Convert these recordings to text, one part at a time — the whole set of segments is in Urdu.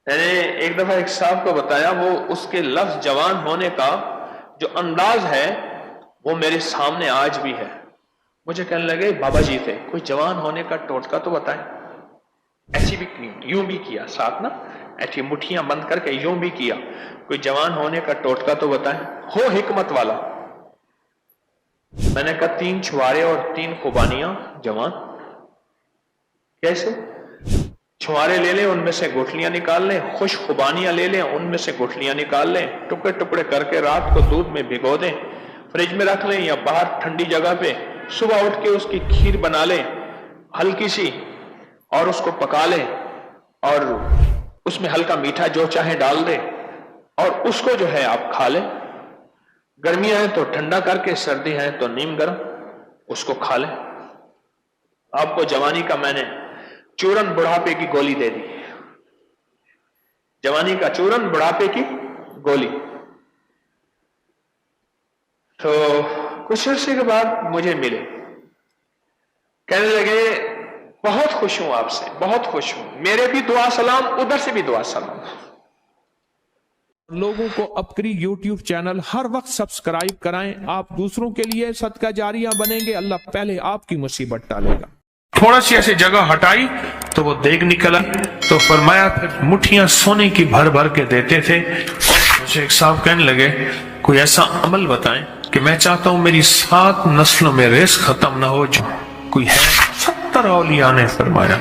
میں نے ایک دفعہ ایک صاحب کو بتایا، وہ اس کے لفظ جوان ہونے کا جو انداز ہے وہ میرے سامنے آج بھی ہے۔ مجھے کہنے لگے بابا جی تھے، کوئی جوان ہونے کا ٹوٹکا تو بتائیں۔ ایسی بھی یوں بھی کیا ساتھ نا، ایسی مٹھیاں بند کر کے یوں بھی کیا، کوئی جوان ہونے کا ٹوٹکا تو بتائیں، ہو حکمت والا۔ میں نے کہا 3 چھوارے اور 3 خوبانیاں جوان۔ کیسے؟ چھوارے لے لیں، ان میں سے گٹھلیاں نکال لیں، خوش خوبانیاں لے لیں، ان میں سے گٹھلیاں نکال لیں، ٹکڑے ٹکڑے کر کے رات کو دودھ میں بھگو دیں، فریج میں رکھ لیں یا باہر ٹھنڈی جگہ پہ، صبح اٹھ کے اس کی کھیر بنا لیں ہلکی سی، اور اس کو پکا لیں اور اس میں ہلکا میٹھا جو چاہے ڈال دیں، اور اس کو جو ہے آپ کھا لیں۔ گرمیاں ہیں تو ٹھنڈا کر کے، سردی ہے تو نیم گرم اس کو کھا لیں۔ آپ کو جوانی کا میں نے چورن بڑھاپے کی گولی دے دی، جوانی کا چورن بڑھاپے کی گولی۔ تو کچھ عرصے کے بعد مجھے ملے، کہنے لگے بہت خوش ہوں آپ سے، بہت خوش ہوں، میرے بھی دعا سلام، ادھر سے بھی دعا سلام۔ لوگوں کو اپکری یوٹیوب چینل ہر وقت سبسکرائب کرائیں، آپ دوسروں کے لیے صدقہ جاریہ بنیں گے، اللہ پہلے آپ کی مصیبت ٹالے گا۔ تھوڑا سی ایسی جگہ ہٹائی تو وہ دیگ نکلا، تو فرمایا پھر مٹھیاں سونے کی بھر بھر کے دیتے تھے۔ مجھے ایک صاحب کہنے لگے کوئی ایسا عمل بتائیں کہ میں چاہتا ہوں میری 7 نسلوں میں رزق ختم نہ ہو۔ جو کوئی ہے 70 اولیاء نے فرمایا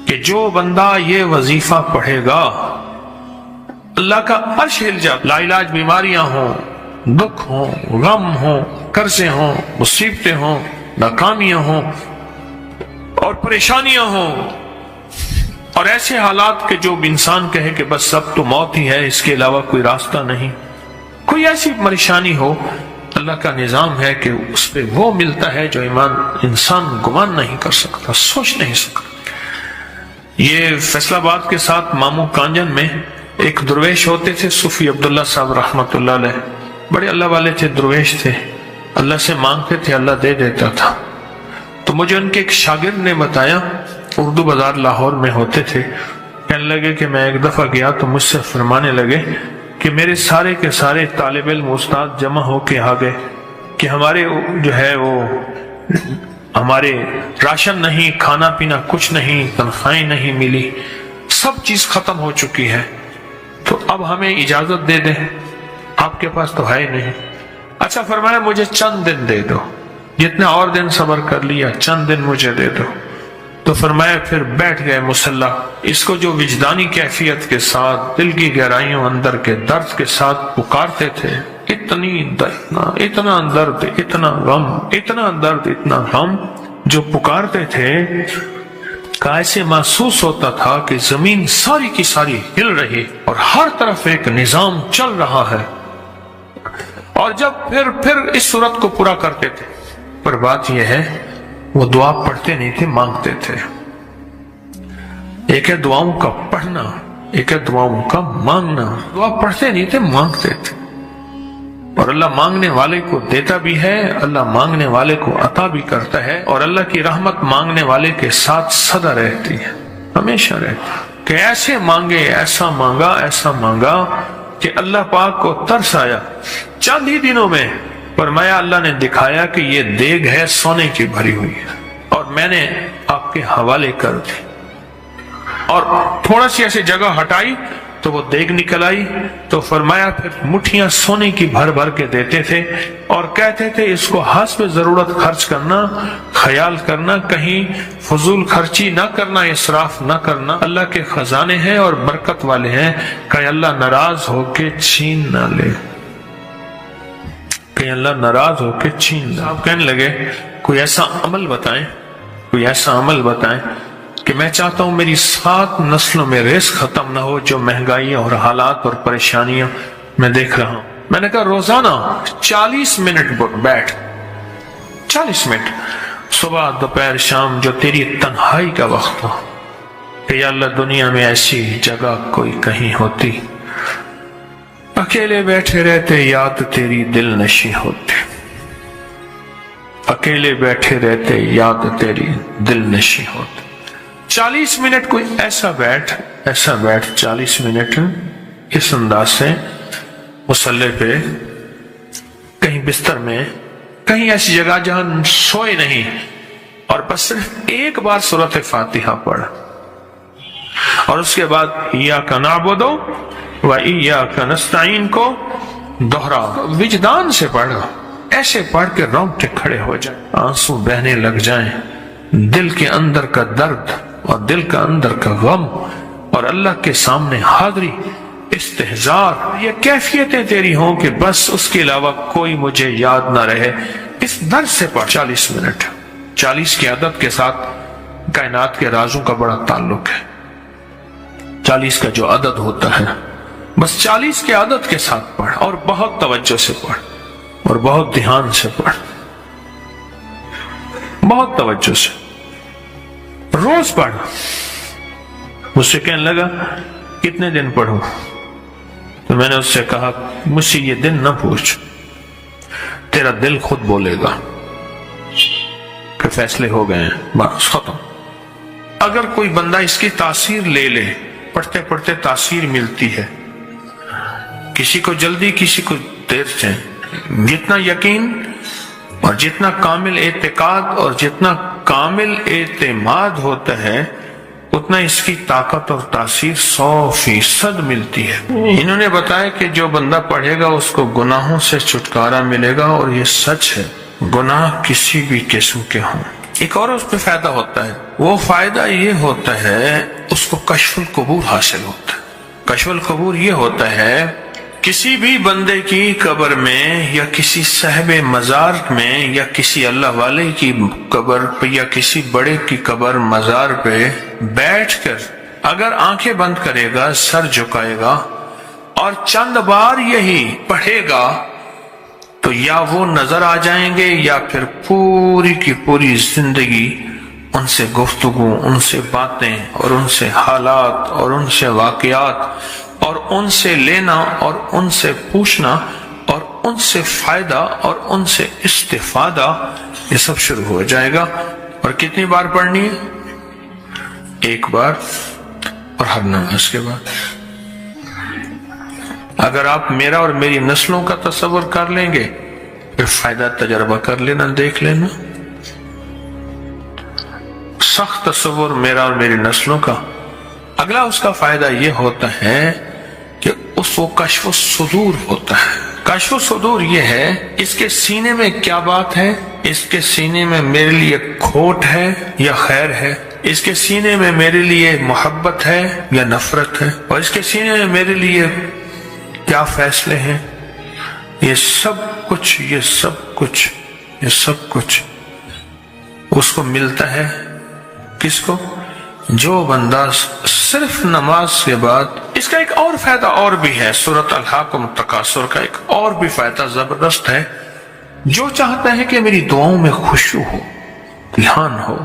کہ جو بندہ یہ وظیفہ پڑھے گا اللہ کا عرش ہل جائے، لا علاج بیماریاں ہوں، دکھ ہوں، غم ہوں، قرضے ہوں، مصیبتیں ہوں، ناکامیاں ہوں اور پریشانیاں ہوں، اور ایسے حالات کہ جو انسان کہے کہ بس سب تو موت ہی ہے، اس کے علاوہ کوئی راستہ نہیں، کوئی ایسی پریشانی ہو، اللہ کا نظام ہے کہ اس پہ وہ ملتا ہے جو انسان گمان نہیں کر سکتا، سوچ نہیں سکتا۔ یہ فیصل آباد کے ساتھ مامو کانجن میں ایک درویش ہوتے تھے، صوفی عبداللہ صاحب رحمت اللہ علیہ، بڑے اللہ والے تھے، درویش تھے، اللہ سے مانگتے تھے اللہ دے دیتا تھا۔ تو مجھے ان کے ایک شاگرد نے بتایا، اردو بازار لاہور میں ہوتے تھے، کہنے لگے کہ میں ایک دفعہ گیا تو مجھ سے فرمانے لگے کہ میرے سارے کے سارے طالب علم استاد جمع ہو کے آ گئے کہ ہمارے جو ہے وہ ہمارے راشن نہیں، کھانا پینا کچھ نہیں، تنخواہیں نہیں ملی، سب چیز ختم ہو چکی ہے، تو اب ہمیں اجازت دے دیں، آپ کے پاس تو ہے نہیں۔ اچھا فرمایا مجھے چند دن دے دو، جتنے اور دن صبر کر لیا، چند دن مجھے دے دو۔ تو فرمایا پھر بیٹھ گئے مسلح، اس کو جو وجدانی کیفیت کے ساتھ دل کی گہرائیوں اندر کے درد کے ساتھ پکارتے تھے، اتنا درد، اتنا غم، اتنا درد، اتنا غم جو پکارتے تھے کہ ایسے محسوس ہوتا تھا کہ زمین ساری کی ساری ہل رہی اور ہر طرف ایک نظام چل رہا ہے۔ اور جب پھر اس صورت کو پورا کرتے تھے، پر بات یہ ہے وہ دعا پڑھتے نہیں تھے، مانگتے تھے۔ ایک ہے دعاؤں کا پڑھنا، ایک ہے دعاؤں کا مانگنا۔ دعا پڑھتے نہیں تھے، مانگتے تھے، اور اللہ مانگنے والے کو دیتا بھی ہے، اللہ مانگنے والے کو عطا بھی کرتا ہے، اور اللہ کی رحمت مانگنے والے کے ساتھ سدا رہتی ہے، ہمیشہ رہتی ہے۔ کہ ایسے مانگے، ایسا مانگا کہ اللہ پاک کو ترس آیا۔ چند ہی دنوں میں فرمایا اللہ نے دکھایا کہ یہ دیگ ہے سونے کی بھری ہوئی ہے، اور میں نے آپ کے حوالے کر دی، اور تھوڑا سی ایسی جگہ ہٹائی تو وہ دیگ نکل آئی، تو فرمایا پھر مٹھیاں سونے کی بھر بھر کے دیتے تھے، اور کہتے تھے اس کو حسب ضرورت خرچ کرنا، خیال کرنا، کہیں فضول خرچی نہ کرنا، اسراف نہ کرنا، اللہ کے خزانے ہیں اور برکت والے ہیں، کہ اللہ ناراض ہو کے چھین نہ لے، کہ اللہ ناراض ہو کے چھین لے۔ آپ کہنے لگے کوئی ایسا عمل بتائیں، کوئی ایسا عمل بتائیں کہ میں چاہتا ہوں میری 7 نسلوں میں رزق ختم نہ ہو، جو مہنگائی اور حالات اور پریشانیاں میں دیکھ رہا ہوں۔ میں نے کہا روزانہ 40 منٹ بیٹھ، 40 منٹ صبح دوپہر شام، جو تیری تنہائی کا وقت ہو، کہ یا اللہ دنیا میں ایسی جگہ کوئی کہیں ہوتی، اکیلے بیٹھے رہتے یاد تیری دل نشی ہوتی، اکیلے بیٹھے رہتے یاد تیری دل نشی ہوتی۔ 40 منٹ کوئی ایسا بیٹھ ایسا بیٹھ 40 منٹ اس انداز سے مصلی پہ، کہیں بستر میں، کہیں ایسی جگہ جہاں سوئے نہیں، اور بس صرف ایک بار سورۃ فاتحہ پڑھ، اور اس کے بعد ایاک نعبد و ایاک نستعین کو دوہرا، وجدان سے پڑھو، ایسے پڑھ کے رونگٹے کھڑے ہو جائیں، آنسو بہنے لگ جائیں، دل کے اندر کا درد اور دل کا اندر کا غم اور اللہ کے سامنے حاضری، استحضار، یہ کیفیتیں تیری ہوں کہ بس اس کے علاوہ کوئی مجھے یاد نہ رہے، اس درد سے پڑھ 40 منٹ۔ 40 کی عدد کے ساتھ کائنات کے رازوں کا بڑا تعلق ہے۔ 40 کا جو عدد ہوتا ہے، بس 40 کے عدد کے ساتھ پڑھ، اور بہت توجہ سے پڑھ، اور بہت دھیان سے پڑھ، بہت توجہ سے روز پڑھ۔ مجھ سے کہنے لگا کتنے دن پڑھوں؟ تو میں نے اس سے کہا مجھ سے یہ دن نہ پوچھ، تیرا دل خود بولے گا کہ فیصلے ہو گئے ہیں، بس ختم۔ اگر کوئی بندہ اس کی تاثیر لے لے، پڑھتے پڑھتے تاثیر ملتی ہے، کسی کو جلدی کسی کو دیر سے، جتنا یقین اور جتنا کامل اعتقاد اور جتنا کامل اعتماد ہوتا ہے، اتنا اس کی طاقت اور تاثیر 100% ملتی ہے۔ انہوں نے بتایا کہ جو بندہ پڑھے گا اس کو گناہوں سے چھٹکارا ملے گا، اور یہ سچ ہے، گناہ کسی بھی قسم کے ہوں۔ ایک اور اس پہ فائدہ ہوتا ہے، وہ فائدہ یہ ہوتا ہے اس کو کشف القبور حاصل ہوتا ہے۔ کشف القبور یہ ہوتا ہے کسی بھی بندے کی قبر میں یا کسی صاحب مزار میں یا کسی اللہ والے کی قبر پہ یا کسی بڑے کی قبر مزار پہ بیٹھ کر اگر آنکھیں بند کرے گا، سر جھکائے گا اور چند بار یہی پڑھے گا، تو یا وہ نظر آ جائیں گے یا پھر پوری کی پوری زندگی ان سے گفتگو، ان سے باتیں اور ان سے حالات اور ان سے واقعات اور ان سے لینا اور ان سے پوچھنا اور ان سے فائدہ اور ان سے استفادہ، یہ سب شروع ہو جائے گا۔ اور کتنی بار پڑھنی ہے؟ ایک بار، اور ہر نماز کے بعد۔ اگر آپ میرا اور میری نسلوں کا تصور کر لیں گے، پھر فائدہ تجربہ کر لینا، دیکھ لینا۔ سخت تصور میرا اور میری نسلوں کا، اگلا اس کا فائدہ یہ ہوتا ہے کہ اس کو کشف الصدور ہوتا ہے۔ کشف الصدور یہ ہے اس کے سینے میں کیا بات ہے، اس کے سینے میں میرے لیے کھوٹ ہے یا خیر ہے، اس کے سینے میں میرے لیے محبت ہے یا نفرت ہے، اور اس کے سینے میں میرے لیے کیا فیصلے ہیں، یہ سب کچھ اس کو ملتا ہے۔ کس کو؟ جو بندہ صرف نماز کے بعد، اس کا ایک اور فائدہ اور بھی ہے، سورۃ الحاقم التکاثر کا ایک اور بھی فائدہ زبردست ہے۔ جو چاہتا ہے کہ میری دعاؤں میں خشوع ہو، دھیان ہو،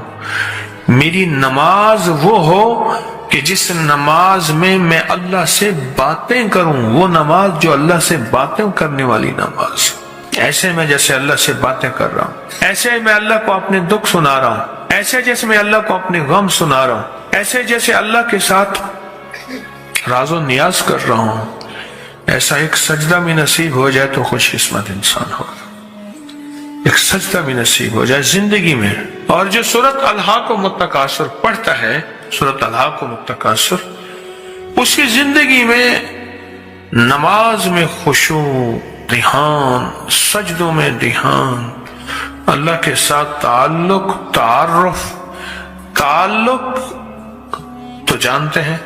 میری نماز وہ ہو کہ جس نماز میں میں اللہ سے باتیں کروں، وہ نماز جو اللہ سے باتیں کرنے والی نماز، ایسے میں جیسے اللہ سے باتیں کر رہا ہوں، ایسے میں اللہ کو اپنے دکھ سنا رہا ہوں، ایسے جیسے میں اللہ کو اپنے غم سنا رہا ہوں، ایسے جیسے اللہ کے ساتھ راز و نیاز کر رہا ہوں، ایسا ایک سجدہ بھی نصیب ہو جائے تو خوش قسمت انسان ہوگا۔ ایک سجدہ بھی نصیب ہو جائے زندگی میں۔ اور جو سورۃ الحاقم التکاثر پڑھتا ہے، سورۃ الحاقم التکاثر، اس کی زندگی میں نماز میں خشوع، دھیان، سجدوں میں دھیان، اللہ کے ساتھ تعلق، تعلق تو جانتے ہیں،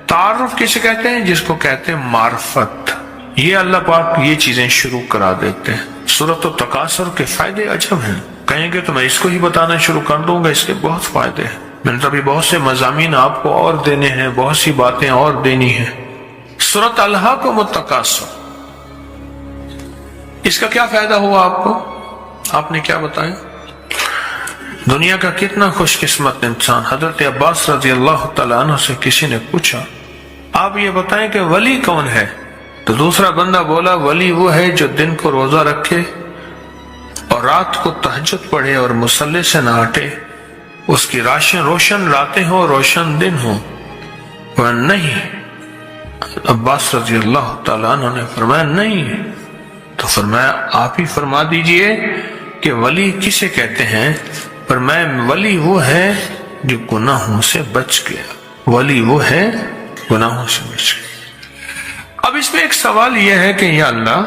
تعارف کسے کہتے ہیں؟ جس کو کہتے ہیں معرفت۔ یہ اللہ پاک یہ چیزیں شروع کرا دیتے ہیں۔ سورۃ التکاثر کے فائدے عجب ہیں، کہیں گے تو میں اس کو ہی بتانا شروع کر دوں گا، اس کے بہت فائدے ہیں۔ میں نے ابھی بہت سے مضامین آپ کو اور دینے ہیں، بہت سی باتیں اور دینی ہیں۔ سورۃ الحاقم التکاثر، اس کا کیا فائدہ ہوا آپ کو؟ آپ نے کیا بتایا؟ دنیا کا کتنا خوش قسمت انسان۔ حضرت عباس رضی اللہ تعالیٰ عنہ سے کسی نے پوچھا آپ یہ بتائیں کہ ولی کون ہے؟ تو دوسرا بندہ بولا ولی وہ ہے جو دن کو روزہ رکھے اور رات کو تہجد پڑھے اور مصلی سے نہ ہٹے، اس کی روشن راتیں ہوں روشن دن ہوں، وہ نہیں. عباس رضی اللہ تعالیٰ عنہ نے فرمایا نہیں. تو فرمایا آپ ہی فرما دیجئے کہ ولی کسے کہتے ہیں؟ فرمایا ولی وہ ہے جو گناہوں سے بچ گیا. ولی وہ ہے گناہوں سے بچ گیا. اب اس میں ایک سوال یہ ہے کہ یا اللہ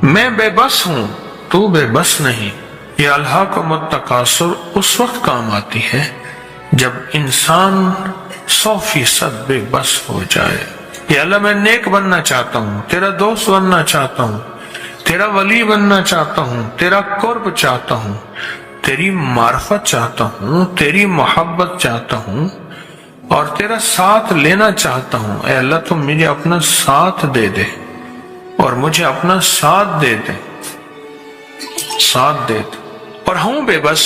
میں بے بس ہوں تو بے بس نہیں. یہ الہاکم التکاثر اس وقت کام آتی ہے جب انسان 100% بے بس ہو جائے. یا اللہ میں نیک بننا چاہتا ہوں، تیرا دوست بننا چاہتا ہوں، تیرا ولی بننا چاہتا ہوں، تیرا قرب چاہتا ہوں، تیری معرفت چاہتا ہوں، تیری محبت چاہتا ہوں اور تیرا ساتھ لینا چاہتا ہوں. اے اللہ تم مجھے اپنا ساتھ دے دے اور مجھے اپنا ساتھ دے دے، ساتھ دے دے. اور ہوں بے بس،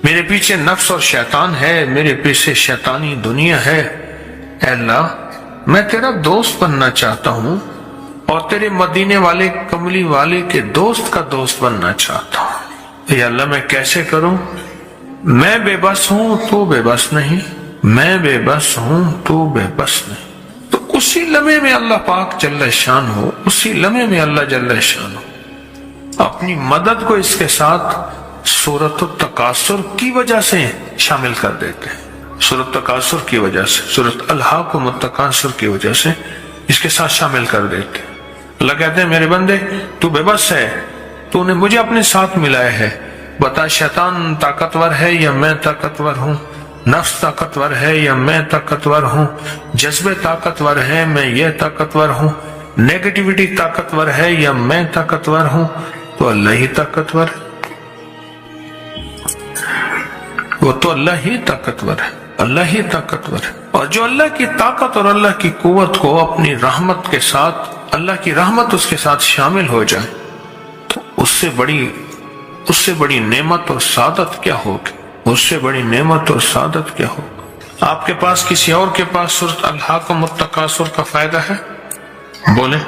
میرے پیچھے نفس اور شیطان ہے، میرے پیچھے شیطانی دنیا ہے. اے اللہ میں تیرا دوست بننا چاہتا ہوں اور تیرے مدینے والے کملی والے کے دوست کا دوست بننا چاہتا ہوں. اے اللہ میں کیسے کروں؟ میں بے بس ہوں تو بے بس نہیں، میں بے بس ہوں تو بے بس نہیں. تو اسی لمحے میں اللہ پاک جل شان ہو، اسی لمحے میں اللہ جل شان ہو اپنی مدد کو اس کے ساتھ سورۃ التکاثر کی وجہ سے شامل کر دیتے ہیں. سورۃ التکاثر کی وجہ سے، سورۃ الہاکم التکاثر کی وجہ سے اس کے ساتھ شامل کر دیتے ہیں. اللہ کہتے ہیں میرے بندے تو بے بس ہے، تو نے مجھے اپنے ساتھ ملایا ہے. بتا شیطان طاقتور ہے یا میں طاقتور ہوں؟ نفس طاقتور ہے یا میں طاقتور ہوں؟ جذبے طاقتور ہے میں یہ طاقتور ہوں؟ نیگیٹیوٹی طاقتور ہے یا میں طاقتور ہوں؟ تو اللہ ہی طاقتور ہے، وہ تو اللہ ہی طاقتور ہے، اللہ ہی طاقتور ہے. اور جو اللہ کی طاقت اور اللہ کی قوت کو اپنی رحمت کے ساتھ، اللہ کی رحمت اس کے ساتھ شامل ہو جائے تو اس سے بڑی نعمت اور سعادت کیا ہوگی؟ اس سے بڑی نعمت اور سعادت کیا ہوگی؟ آپ کے پاس کسی اور کے پاس سورۃ الہاکم التکاثر کا فائدہ ہے؟ بولیں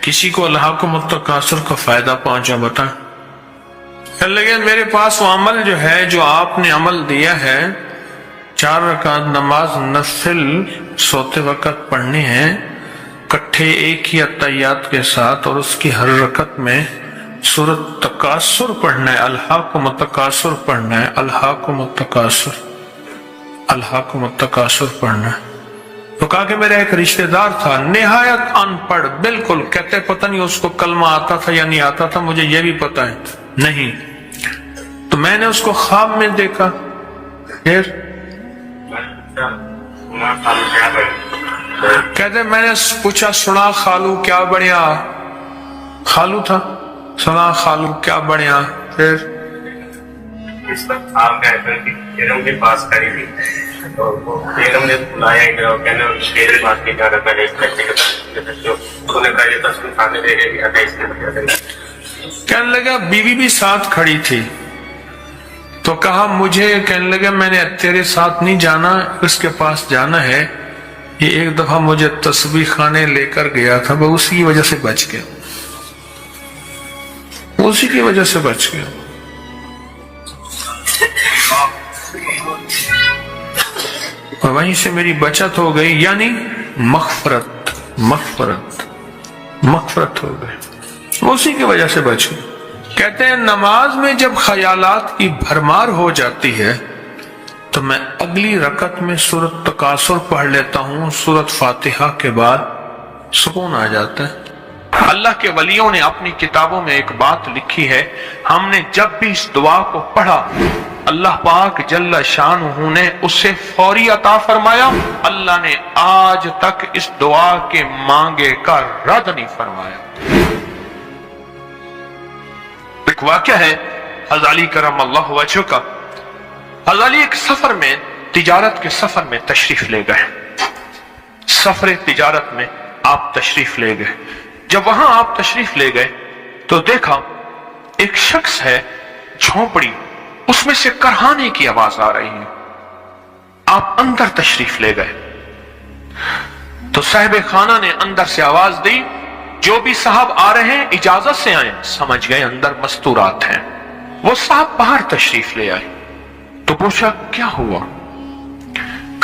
کسی کو الہاکم التکاثر کا فائدہ پہنچا بتائیں. لیکن میرے پاس وہ عمل جو ہے، جو آپ نے عمل دیا ہے، 4 رکعت نماز نفل سوتے وقت پڑھنی ہے کٹھے ایک ہی اتحیات کے ساتھ، اور اس کی ہر رکعت میں سورۃ تکاثر پڑھنا ہے، الہاکم التکاثر پڑھنا ہے، الہاکم التکاثر، الہاکم التکاثر پڑھنا ہے. تو کہا کہ میرا ایک رشتہ دار تھا نہایت ان پڑھ، بالکل کہتے پتہ نہیں اس کو کلمہ آتا تھا یا نہیں آتا تھا، مجھے یہ بھی پتہ ہے نہیں. تو میں نے اس کو خواب میں دیکھا. پھر کہتے میں نے پوچھا سنا خالو کیا بڑھیا، خالو تھا، سنا خالو کیا بڑھیا. پھر اس وقت آپ بیگم کے پاس کھڑی تھی تو وہ بیگم نے بلایا ادھر، کہنے میرے بات کی جا رہا تھا ایک بچے کے ساتھ، انہوں نے کہا یہ تصویر کھانے دے گئے بھی اس کے بجے. کہنے لگا بیوی بھی ساتھ کھڑی تھی تو کہا مجھے، کہنے لگا میں نے تیرے ساتھ نہیں جانا، اس کے پاس جانا ہے. یہ ایک دفعہ مجھے تسبیح خانے لے کر گیا تھا، وہ اسی کی وجہ سے بچ گیا، اسی کی وجہ سے بچ گیا. اور وہیں سے میری بچت ہو گئی، یعنی مغفرت ہو گئی، اسی کی وجہ سے بچ گئی. کہتے ہیں نماز میں جب خیالات کی بھرمار ہو جاتی ہے تو میں اگلی رکعت میں سورۃ تکاثر پڑھ لیتا ہوں، سورۃ فاتحہ کے بعد سکون آ جاتا ہے. اللہ کے ولیوں نے اپنی کتابوں میں ایک بات لکھی ہے، ہم نے جب بھی اس دعا کو پڑھا اللہ پاک جل شانہ نے اسے فوری عطا فرمایا. اللہ نے آج تک اس دعا کے مانگے کا رد نہیں فرمایا. ایک واقعہ ہے غزالی کرم اللہ وجہ کا. غزالی ایک سفر میں، تجارت کے سفر میں تشریف لے گئے، سفر تجارت میں آپ تشریف لے گئے. جب وہاں آپ تشریف لے گئے تو دیکھا ایک شخص ہے، جھونپڑی، اس میں سے کرہانے کی آواز آ رہی ہے. آپ اندر تشریف لے گئے تو صاحب خانہ نے اندر سے آواز دی جو بھی صاحب آ رہے ہیں اجازت سے آئیں. سمجھ گئے اندر مستورات ہیں. وہ صاحب باہر تشریف لے آئے تو پوچھا کیا ہوا؟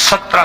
17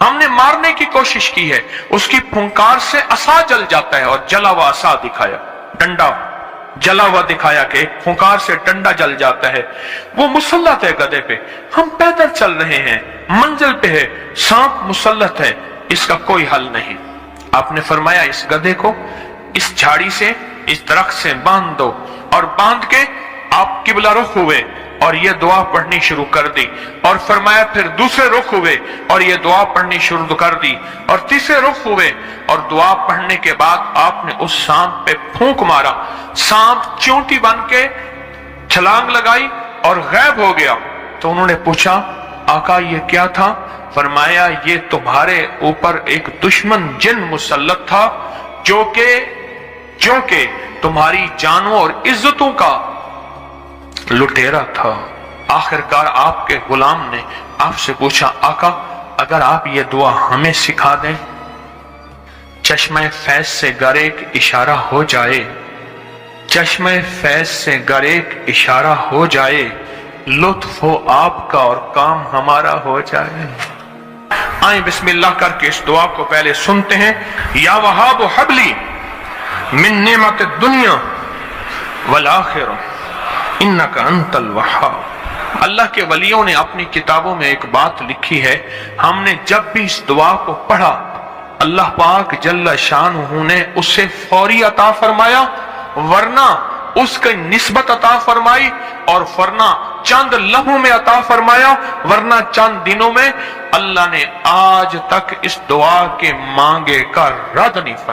ہم نے مارنے کی کوشش کی ہے، اس کی پھنکار سے عصا جل جاتا ہے، اور جلا ہوا عصا دکھایا، ڈنڈا جلا ہوا دکھایا کہ ایک پھنکار سے ڈنڈا جل جاتا ہے۔ وہ مسلط ہے گدھے پہ، ہم پیدل چل رہے ہیں، منزل پہ ہے، سانپ مسلط ہے، اس کا کوئی حل نہیں۔ آپ نے فرمایا اس گدھے کو اس جھاڑی سے، اس درخت سے باندھ دو، اور باندھ کے آپ قبلہ رخ ہوئے اور یہ دعا پڑھنی شروع کر دی، اور فرمایا پھر دوسرے رخ ہوئے اور یہ دعا پڑھنی شروع کر دی، اور تیسرے رخ ہوئے اور دعا پڑھنے کے بعد آپ نے اس سانپ پہ پھونک مارا، سانپ چونٹی بن کے چھلانگ لگائی اور غائب ہو گیا۔ تو انہوں نے پوچھا آقا یہ کیا تھا؟ فرمایا یہ تمہارے اوپر ایک دشمن جن مسلط تھا جو کہ تمہاری جانوں اور عزتوں کا لٹیرا تھا۔ آخرکار آپ کے غلام نے آپ سے پوچھا آقا اگر آپ یہ دعا ہمیں سکھا دیں، چشمہ فیض سے گر ایک اشارہ ہو جائے، چشمہ فیض سے گر ایک اشارہ ہو جائے، لطف ہو آپ کا اور کام ہمارا ہو جائے۔ آئیں بسم اللہ کر کے اس دعا کو پہلے سنتے ہیں۔ یا وہاب حبلی من نعمت الدنیا والآخرہ انک انت الوہاب۔ اللہ کے ولیوں نے اپنی کتابوں میں ایک بات لکھی ہے، ہم نے جب بھی اس دعا کو پڑھا اللہ پاک جل شانہ نے اسے فوری عطا فرمایا، ورنہ اس کی نسبت عطا فرمائی، اور ورنہ چند لمحوں میں عطا فرمایا، ورنہ چند دنوں میں۔ اللہ نے آج تک اس دعا کے مانگے کا رد نہیں فرمایا۔